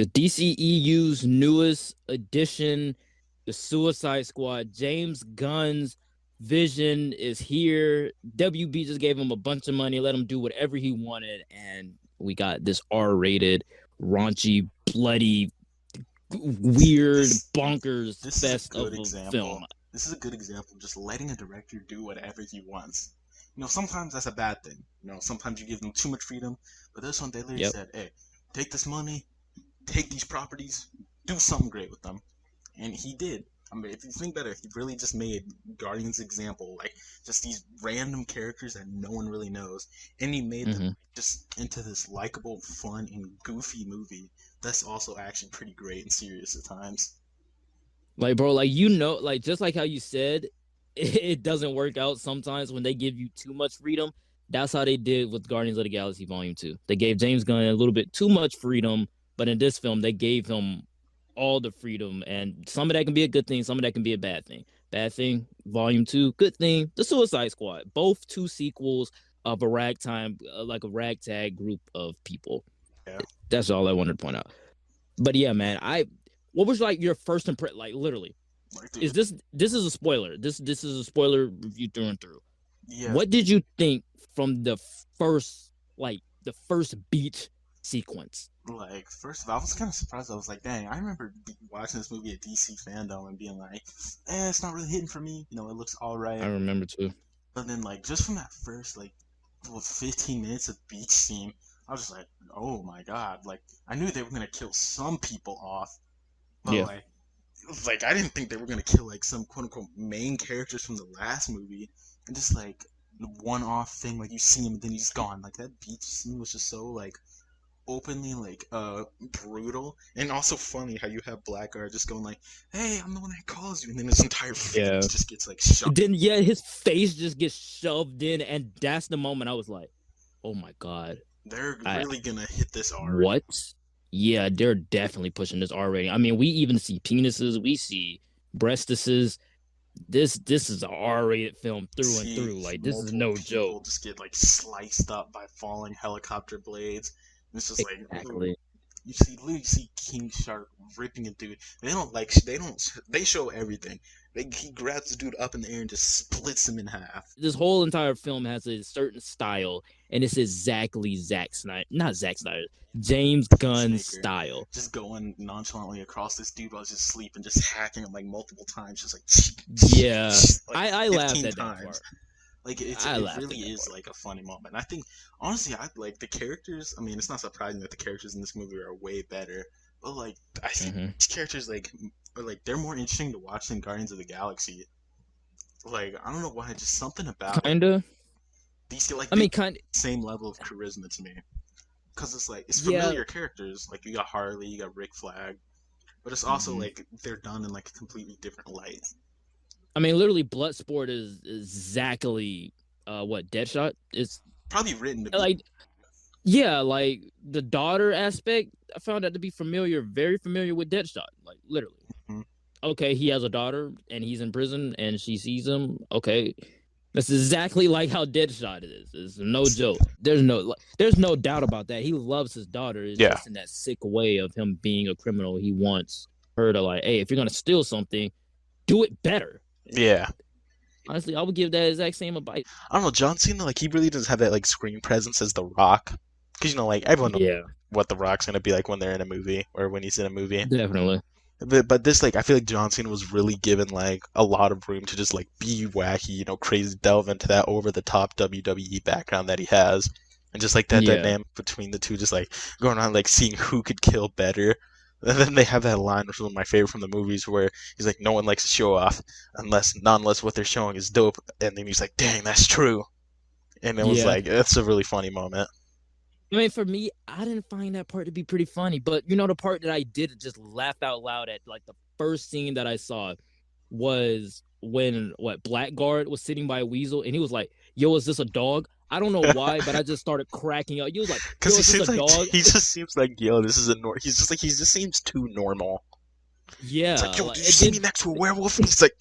The DCEU's newest addition, the Suicide Squad. James Gunn's vision is here. WB just gave him a bunch of money, let him do whatever he wanted, and we got this R-rated, raunchy, bloody, weird, bonkers fest of a film. This is a good example of just letting a director do whatever he wants. Sometimes that's a bad thing. Sometimes you give them too much freedom. But this one, they literally said, hey, take this money, take these properties, do something great with them. And he did. I mean, if you think better, he really just made Guardians example, like, just these random characters that no one really knows. And he made them just into this likable, fun, and goofy movie that's also actually pretty great and serious at times. Like, bro, like, just like how you said, it doesn't work out sometimes when they give you too much freedom. That's how they did with Guardians of the Galaxy Volume 2. They gave James Gunn a little bit too much freedom, but in this film, they gave him all the freedom, and some of that can be a good thing, some of that can be a bad thing. Bad thing, Volume 2. Good thing, The Suicide Squad. Both 2 sequels of a ragtag group of people. Yeah. That's all I wanted to point out. But yeah, man, what was like your first impression? Like, literally, is this is a spoiler? This is a spoiler review through and through. Yeah. What did you think from the first beach sequence? Like, first of all, I was kind of surprised. I was like, dang, I remember watching this movie at DC Fandom and being like, it's not really hitting for me. It looks all right. I remember too. But then, like, just from that first, 15 minutes of beach scene, I was just like, oh my god. Like, I knew they were going to kill some people off. But, Yeah. like, I didn't think they were going to kill, like, some quote-unquote main characters from the last movie. And just, like, the one-off thing, like, you see him and then he's gone. Like, that beach scene was just so, like, openly, like, brutal. And also funny how you have Blackguard just going like, hey, I'm the one that calls you. And then his entire face just gets, like, shoved. Then, his face just gets shoved in. And that's the moment I was like, oh, my God. They're really going to hit this R. What? Yeah, they're definitely pushing this R rating. I mean, we even see penises. We see breastises. This is an R-rated film through and through. Like, this is no joke. People just get, like, sliced up by falling helicopter blades. And it's just exactly. You see King Shark ripping a dude. They show everything. He grabs the dude up in the air and just splits him in half. This whole entire film has a certain style, and it's exactly James Gunn's style. Just going nonchalantly across this dude while he's just sleeping, just hacking him, like, multiple times, just like, yeah. like, I laughed at that part. Like, it really is, like, a funny moment. I think, honestly, I like the characters. I mean, it's not surprising that the characters in this movie are way better. But, like, I think these characters, they're more interesting to watch than Guardians of the Galaxy. Like, I don't know why, just something about kinda. These, like, same level of charisma to me. Because it's, like, it's familiar characters. Like, you got Harley, you got Rick Flag. But it's also, like, they're done in, like, a completely different light. I mean, literally, Bloodsport is exactly what Deadshot is. Probably written to be. Like, yeah, like the daughter aspect. I found that to be very familiar with Deadshot. Like, literally. Okay, he has a daughter and he's in prison and she sees him. Okay, that's exactly like how Deadshot is. It's no joke. There's no doubt about that. He loves his daughter. It's just in that sick way of him being a criminal. He wants her to, like, hey, if you're gonna steal something, do it better. Yeah. Honestly, I would give that exact same advice. I don't know, John Cena, like, he really doesn't have that, like, screen presence as The Rock. Because, like, everyone knows what The Rock's going to be like when they're in a movie, or when he's in a movie. Definitely. But this, like, I feel like John Cena was really given, like, a lot of room to just, like, be wacky, crazy, delve into that over-the-top WWE background that he has. And just, like, that dynamic between the two, just, like, going on, like, seeing who could kill better. And then they have that line, which is one of my favorite from the movies, where he's like, no one likes to show off unless what they're showing is dope. And then he's like, dang, that's true. And it was like, that's a really funny moment. I mean, for me, I didn't find that part to be pretty funny. But, the part that I did just laugh out loud at, like, the first scene that I saw was when, Blackguard was sitting by a weasel, and he was like, yo, is this a dog? I don't know why, but I just started cracking up. He was like, because he seems like, dog? He just seems like, yo, this is he just seems too normal. Yeah. It's like, yo, do you see me next to a werewolf? And he's like,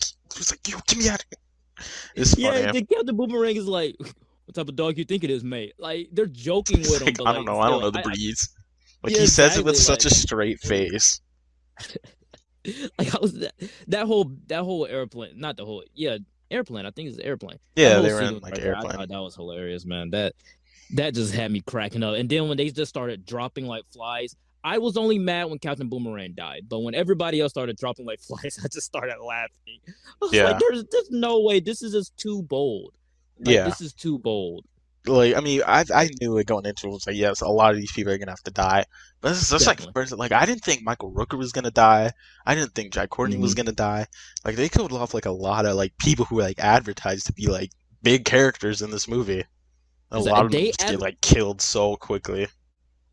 yo, get me out of here. It's funny. Yeah, the Captain Boomerang is like, what type of dog you think it is, mate? Like, they're joking with him. But, I don't know the breeds. Like Yeah, he says it with exactly. such Like, a straight and face. like I was that whole airplane, not the whole, yeah, airplane. I think it's airplane. That Yeah, whole they were in sequence like right an there, I airplane. thought that was hilarious, man. That just had me cracking up. And then when they just started dropping like flies, I was only mad when Captain Boomerang died, but when everybody else started dropping like flies, I just started laughing. I was like, Yeah, there's no way. This is just too bold. Like yeah. this is too bold. Like I mean, I Like knew it going into it. Was like, yes, a lot of these people are gonna have to die. But this is just like definitely. first, like I didn't think Michael Rooker was gonna die. I didn't think Jack Courtney was Hmm. gonna die. Like they killed off like a lot of like people who were like advertised to be like big characters in this movie. A lot of them They just get have like killed so quickly.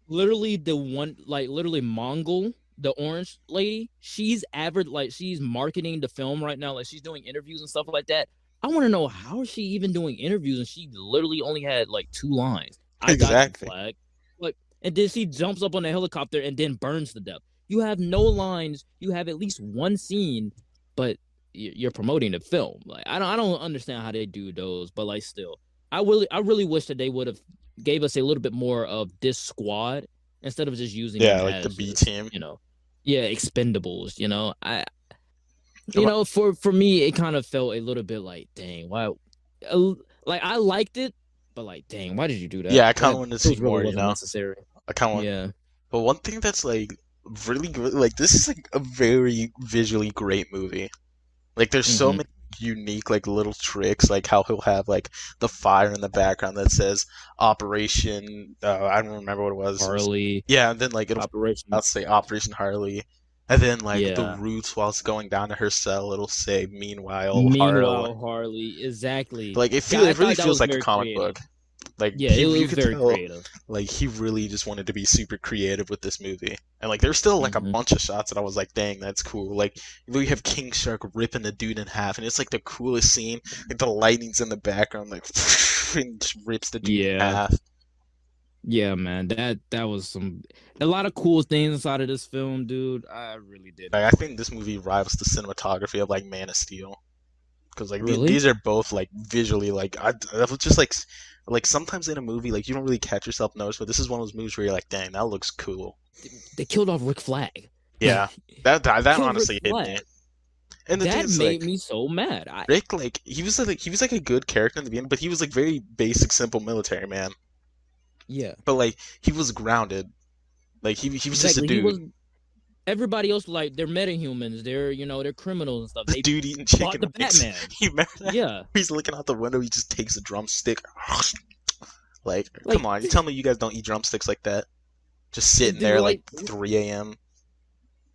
literally the one, like literally Mongol, the orange lady. She's average, like she's marketing the film right now. Like she's doing interviews and stuff like that. I want to know, how is she even doing interviews and she literally only had like two lines. I got you, Exactly. flag. Like, and then she jumps up on the helicopter and then burns to death. You have no lines. You have at least one scene, but you're promoting the film. Like I don't understand how they do those, but like still, I really wish that they would have gave us a little bit more of this squad instead of just using them Yeah, like the as B just, team. yeah, expendables. I Um, for me it kind of felt a little bit like, dang, why, uh, like I liked it, but like, dang, why did you do that? Yeah, I kind of That wanted to see those really more. You wasn't know, necessary. I kind of want. Yeah. But one thing that's like really good, like this is like a very visually great movie. Like there's so Hmm. many unique like little tricks, like how he'll have like the fire in the background that says Operation. I don't remember what it was. It was Harley, yeah, and then like Operation. I'll say Operation Harley, and then like the Yeah. roots while it's going down to her cell, it'll say Meanwhile Harley. Meanwhile, Harley, exactly. Like I it really thought that feels was like a very comic creative. book. Like Yeah, it you was could very tell creative. like he really just wanted to be super creative with this movie. And like there's still like a Hmm. bunch of shots that I was like, dang, that's cool. Like we have King Shark ripping the dude in half, and it's like the coolest scene. Like the lightning's in the background, like and just rips the dude in Yeah. half. Yeah, man, that was a lot of cool things inside of this film, dude. I really did Like I enjoy think it. this movie rivals the cinematography of like Man of Steel, because like Really? these are both like visually like I was just like sometimes in a movie like you don't really catch yourself notice, but this is one of those movies where you're like, dang, that looks cool. They killed off Rick Flag. Yeah, Like, that killed Rick honestly hit me. Flag. And the thing That is made like me so mad. I Rick, like he was like a good character in the beginning, but he was like very basic, simple military man. Yeah, But like he was grounded. Like he was just a exactly. He dude. was everybody else, like they're metahumans. They're criminals and stuff. The They dude eating fought chicken the wings. Batman. He remember that? Yeah, He's looking out the window. He just takes a drumstick. Like, come like on, you tell me you guys don't eat drumsticks like that? Just sitting dude, there like 3 a.m.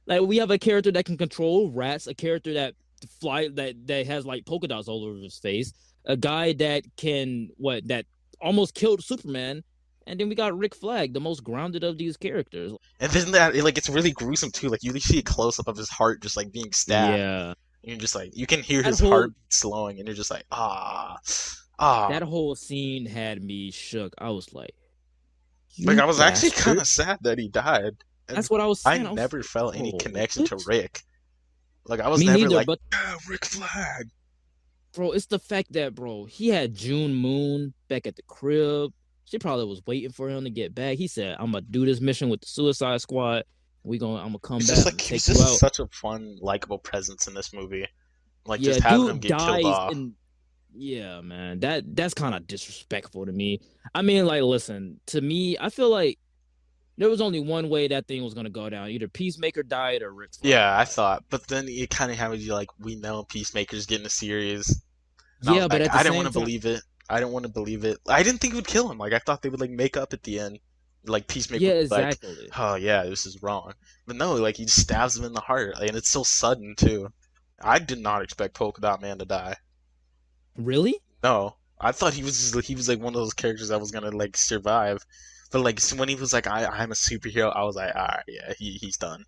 like we have a character that can control rats, a character that fly that has like polka dots all over his face, a guy that can what that almost killed Superman, and then we got Rick Flag, the most grounded of these characters. And then that like it's really gruesome too. Like you see a close up of his heart just like being stabbed. Yeah, And you're just like you can hear that his whole heart slowing, and you're just like that ah. whole scene had me shook. I was like, Like "You I was actually kind bastard!" of sad that he died, and That's what I was I saying. I was never like, felt any "Bro, connection to what?" Rick. Like I was Me never neither. like, But yeah, Rick Flag. bro, it's the fact that, bro, he had June Moon back at the crib. She probably was waiting for him to get back. He said, "I'm gonna do this mission with the Suicide Squad. I'm gonna come It's back. just I'm like gonna he was take you just out." such a fun, likable presence in this movie. Like Yeah, just having him dude get killed dies off. in. Yeah, man, that's kind of disrespectful to me. I mean, like, listen, to me, I feel like there was only one way that thing was gonna go down. Either Peacemaker died or Rick Flag Yeah, I died. thought, but then it kind of had you like, we know Peacemaker's getting a series, and I was Yeah, but like, at the I didn't want same to time, believe it. I didn't want to believe it. I didn't think it would kill him. Like I thought they would like make up at the end. Like Peacemaker yeah, would be like, exactly. oh yeah, this is wrong. But no, like he just stabs him in the heart, and it's so sudden too. I did not expect Polka Dot Man to die. Really? No, I thought he was like one of those characters that was gonna like survive. But like when he was like, I'm a superhero, I was like, all right, yeah, he's done.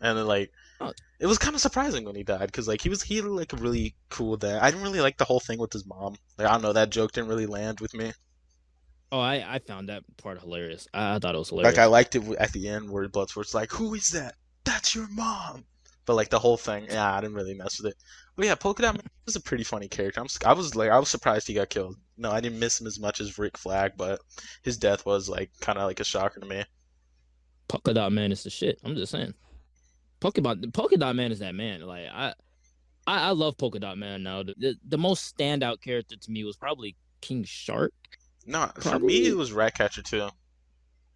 And then like Oh, it was kind of surprising when he died because like he had like a really cool day. I didn't really like the whole thing with his mom. Like I don't know, that joke didn't really land with me. oh, I found that part hilarious. I thought it was Like I hilarious. liked it at the end where Bloodsport's like, "Who is that? That's your mom." But like the whole thing, yeah, I didn't really mess with it. But yeah, Polka Dot Man was a pretty funny character. I was surprised he got killed. No, I didn't miss him as much as Rick Flag, but his death was like kind of like a shocker to me. Polka Dot Man is the shit. I'm just saying. Polka Dot Man is that man. Like I love Polka Dot Man now. The most standout character to me was probably King Shark. No, for me it Probably. was Ratcatcher too.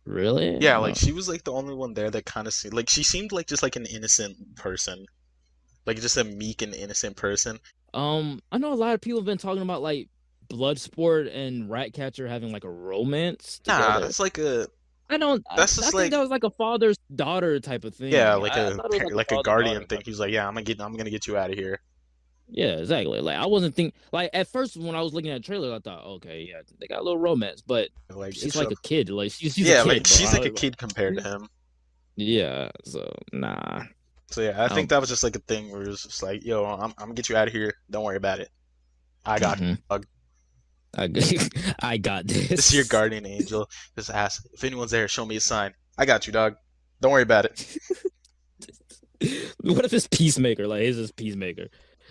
Really? Yeah, like No. she was like the only one there that kind of seemed like she seemed like just like an innocent person, like just a meek and innocent person. I know a lot of people have been talking about like Bloodsport and Ratcatcher having like a romance Nah, together. that's like a I don't. that's I just think like that was like a father daughter type of yeah, thing. like I thought it was like a like a father guardian daughter thing. type of He's like, thing. yeah, I'm gonna get you out of here. Yeah, exactly. Like I wasn't think like at first when I was looking at the trailer, I thought, okay, yeah, they got a little romance, but Like she's it's like a a kid. Like she's a yeah, like kid, bro. she's like a kid compared to him. Yeah. So nah, So yeah, I I think don't. that was just like a thing where it was just like, yo, I'm gonna get you out of here. Don't worry about it. I got Mm-hmm. you, dog. I I got This is your this. guardian angel. Just ask if anyone's there. Show me a sign. I got you, dog. Don't worry about it. What if it's Peacemaker? Like, is this Peacemaker?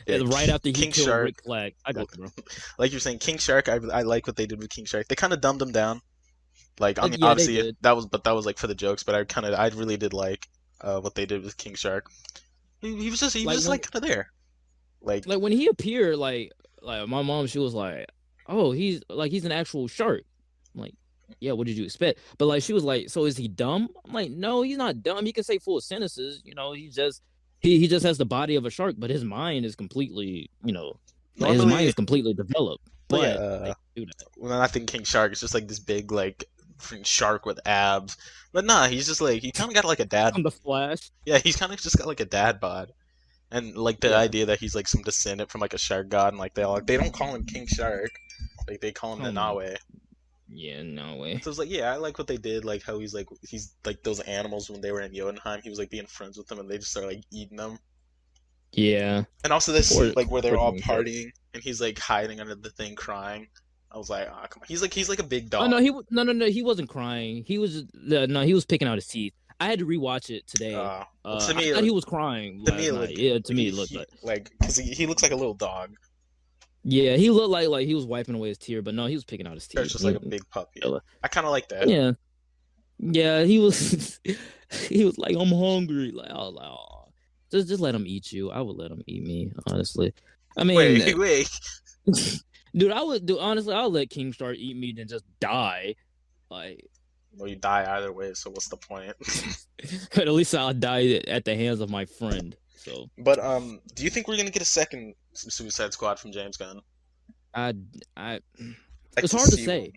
Yeah, And right after he King killed Shark. Rick Flag, I got you, bro. Like you're saying, King Shark. I like what they did with King Shark. They kind of dumbed him down. Like I mean, Yeah, they obviously did. that was like for the jokes, but I really did like what they did with King Shark. He was Like just when like kind of there. Like like when he appeared, like my mom, she was like, "Oh, he's an actual shark." I'm like, yeah, what did you expect? But like she was like, "So is he dumb?" I'm like, "No, he's not dumb. He can say full sentences. You know, he just has the body of a shark, but his mind is completely, like his mind normally, is completely developed." well, yeah. But they do that When I think King Shark, it's just like this big like freaking shark with abs. But nah, he's just like he kind of got like a dad. on the Flash. Yeah, he's kind of just got like a dad bod. And like the Yeah, idea that he's like some descendant from like a shark god, and like they don't call him King Shark, like they call him um, Nanawe. yeah, no way. So it's like yeah, I like what they did, like how he's like those animals when they were in Jotunheim, he was like being friends with them, and they just started like eating them. Yeah, And also this poor scene like where they're poor all King Shark. partying, and he's like hiding under the thing crying. I was like, ah, come on. He's like a big Oh no, dog. no, he wasn't crying. He was no, he was picking out his teeth. I had to rewatch it today. Well, to I me, thought he was crying to me last it night. looked Yeah, to me it looked he like. like because he looks like a little dog. Yeah, he looked like he was wiping away his tear, but no, he was picking out his It's teeth. just like a big puppy. I kind of like that. Yeah, yeah, he was. He was like, I'm hungry. Like I was like, oh, just let him eat you. I would let him eat me, honestly. I mean, Wait, wait. dude, I would do honestly. I'll let King Shark eat me than just die. Like, Well, you die either way, so what's the point? but at least I'll die at the hands of my friend. So But do you think we're gonna get a second Suicide Squad from James Gunn? I, I, Like it's to hard to see one. say.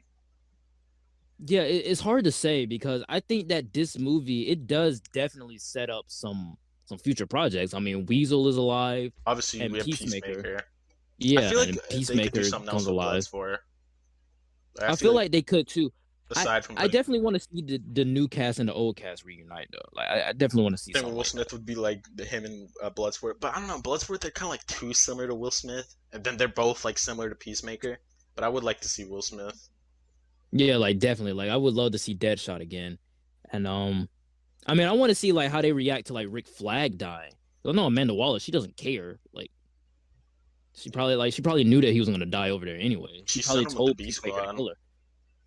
Yeah, it's hard to say because I think that this movie it does definitely set up some future projects. I mean, Weasel is alive, Obviously, and we have Peacemaker. Peacemaker. I Yeah, feel like and they could do Peacemaker something comes else with alive. Bloodsport. I I feel feel like like they could too. I aside from I putting definitely want to see the new cast and the old cast reunite though. Like I definitely want to see thing with something Will like that. Smith would be like him and Bloodsport, but I don't know. Bloodsport they're kind of like too similar to Will Smith, and then they're both like similar to Peacemaker. But I would like to see Will Smith. Yeah, like definitely. Like I would love to see Deadshot again, and I mean I want to see like how they react to like Rick Flag dying. I know Amanda Waller, she doesn't care. Like she probably knew that he was gonna die over there anyway. She She probably sent him with the told B Peacemaker to Squad. kill her.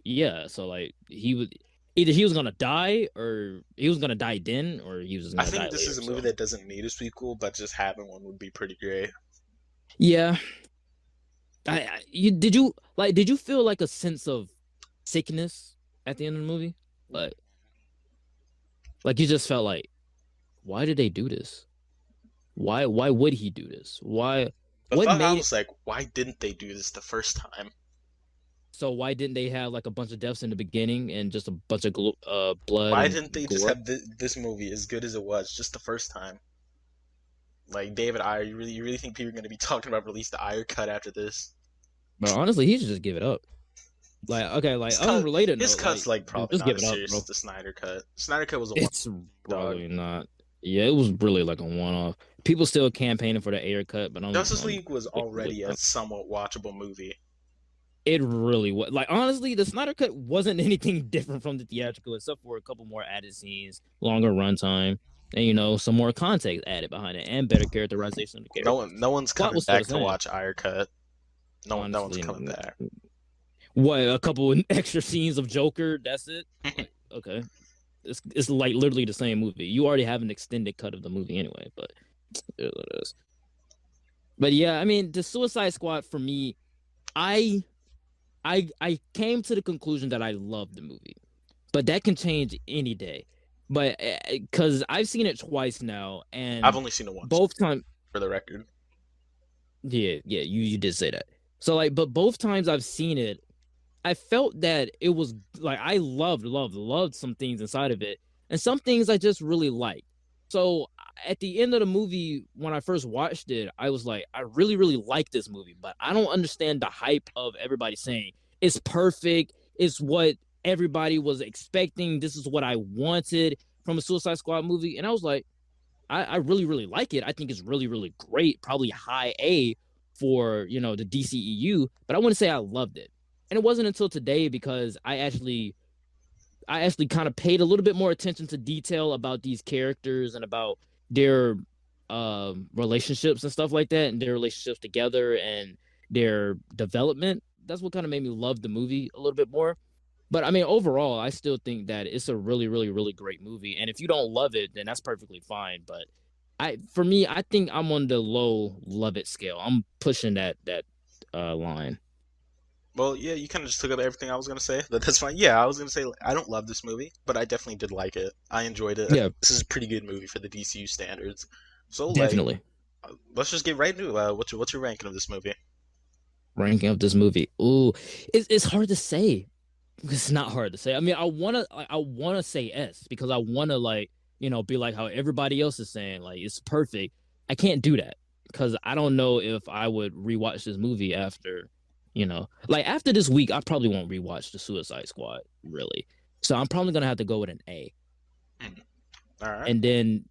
Yeah, so like he was either he was gonna die or he was gonna die then or he was just I gonna die think this later. is a movie So that doesn't need a sequel, but just having one would be pretty great. yeah, did you feel like a sense of sickness at the end of the movie? Like you just felt like why did they do this? Why would he do this? The What thought I made it was like, why didn't they do this the first time? so why didn't they have like a bunch of deaths in the beginning and just a bunch of blood Why and didn't they just gore? have this movie as good as it was just the first time? Like David Ayer, you really think people are going to be talking about release the Ayer cut after this? But honestly, he should just give it up. Like, okay, His like cut, unrelated his note, cut's like like probably just not give as it up, serious bro. as the Snyder cut. Snyder cut was a one It's dog. probably not. Yeah, it was really like a one-off. People still campaigning for the Ayer cut, but Justice I'm League was really already a not. somewhat watchable movie. It really was. Like honestly, the Snyder cut wasn't anything different from the theatrical, except for a couple more added scenes, longer runtime, and some more context added behind it, and better characterization of the characters. No one's Plot coming was still the back to same, watch Ayer cut. No one's honestly. coming back. What a couple extra scenes of Joker. That's it. Like okay. it's like literally the same movie. You already have an extended cut of the movie anyway, but it is what it is. But yeah, I mean, the Suicide Squad for me, I I came to the conclusion that I love the movie, but that can change any day. But because I've seen it twice now, I've and only seen it once, both times, for the record. yeah, you did say that. So like, but both times I've seen it, I felt that it was like I loved some things inside of it, and some things I just really liked. So at the end of the movie, when I first watched it, I was like, I really like this movie, but I don't understand the hype of everybody saying it's perfect. It's what everybody was expecting. This is what I wanted from a Suicide Squad movie, and I was like, I really like it. I think it's really great, probably high A for the DCEU, but I wouldn't say I loved it. And it wasn't until today because I actually kind of paid a little bit more attention to detail about these characters and about their relationships and stuff like that, and their relationships together and their development. That's what kind of made me love the movie a little bit more. But I mean, overall, I still think that it's a really great movie. And if you don't love it, then that's perfectly fine. But for me, I think I'm on the low love it scale. I'm pushing that line. Well, yeah, you kind of just took up everything I was gonna say, but that's fine. Yeah, I was gonna say like, I don't love this movie, but I definitely did like it. I enjoyed it. Yeah, This is a pretty good movie for the DCU standards. So like, definitely. let's just get right into what's your ranking of this movie? Ranking of this movie. Ooh, it's hard to say. It's not hard to say. I mean, I wanna say S because I wanna be like how everybody else is saying, like it's perfect. I can't do that because I don't know if I would rewatch this movie like after this week. I probably won't rewatch the Suicide Squad really. So I'm probably gonna have to go with an A, Hmm. All right. and then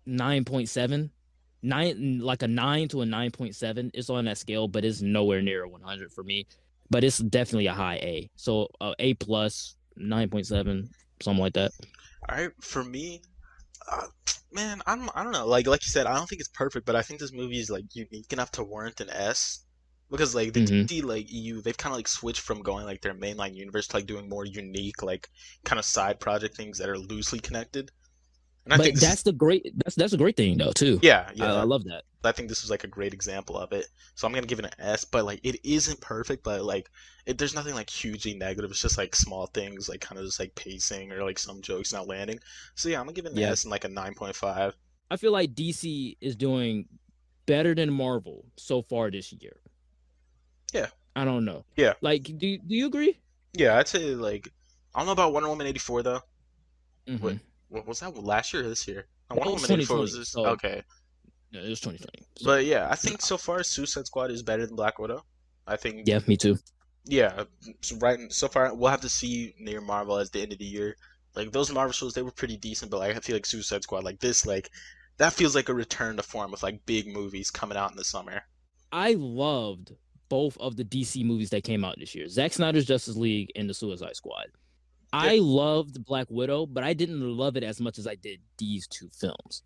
9.7. Nine, like a 9 to a 9.7. It's on that scale, but it's nowhere near a 100 for me. But it's definitely a high A. So A plus 9.7, something like that. All right. For me, uh, man, I don't know. Like you said, I don't think it's perfect, but I think this movie is like unique enough to warrant an S. Because like the Hmm. DC like EU, they've kind of like switched from going like their mainline universe to like doing more unique like kind of side project things that are loosely connected. And I think But this is that's a great thing though too. yeah, I yeah. love that. I think this was like a great example of it. So I'm gonna give it an S, but like it isn't perfect, but like there's nothing like hugely negative. It's just like small things, like kind of just like pacing or like some jokes not landing. So yeah, I'm gonna give it an Yeah, S and like a 9.5. I feel like DC is doing better than Marvel so far this year. Yeah, I don't know. yeah, Like, do you agree? yeah. I'd say like I don't know about Wonder Woman 84 though. What Mm-hmm. what was that last year or this year? That Wonder was Woman 84 was 2020. this So okay. yeah, it was 2020. So But yeah, I think nah. so far Suicide Squad is better than Black Widow. I think Yeah, me too. yeah, so right so far we'll have to see near Marvel as the end of the year. Like those Marvel shows, they were pretty decent, but like I feel like Suicide Squad, like this, like that feels like a return to form with like big movies coming out in the summer. I loved both of the DC movies that came out this year. Zack Snyder's Justice League and the Suicide Squad. Yeah, I loved Black Widow, but I didn't love it as much as I did these two films.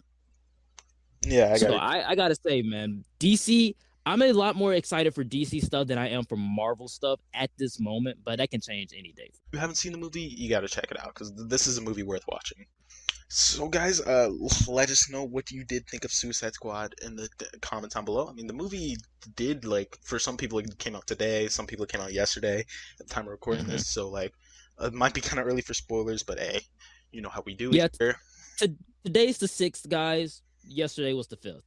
yeah, I got So it. I gotta say, man, DC. I'm a lot more excited for DC stuff than I am for Marvel stuff at this moment, but that can change any day. If you haven't seen the movie, you got to check it out because this is a movie worth watching. So, guys, let us know what you did think of Suicide Squad in the comments down below. I mean, the movie did like for some people it came out today, some people it came out yesterday at the time of recording Hmm. this. So, like, it might be kind of early for spoilers, but hey, you know how we do it Yeah, here. today's the 6th, guys. Yesterday was the 5th.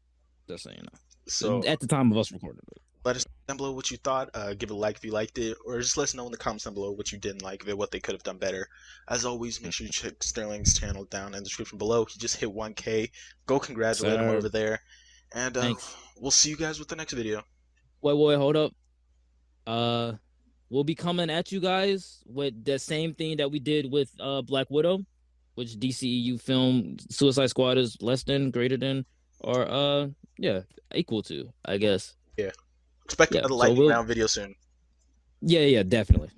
Just so you know, So, at the time of us recording it. let us know down below what you thought. Give it a like if you liked it, or just let us know in the comments down below what you didn't like of it, what they could have done better. As always, make sure you check Sterling's channel down in the description below. He just hit 1K. Go congratulate him Sir, over there. And thanks. we'll see you guys with the next video. Wait, hold up. Uh, we'll be coming at you guys with the same thing that we did with Black Widow, which DCEU film Suicide Squad is less than, greater than, or yeah, equal to, I guess. Yeah. Expect Yeah. another So lightning we'll round video soon. yeah, definitely.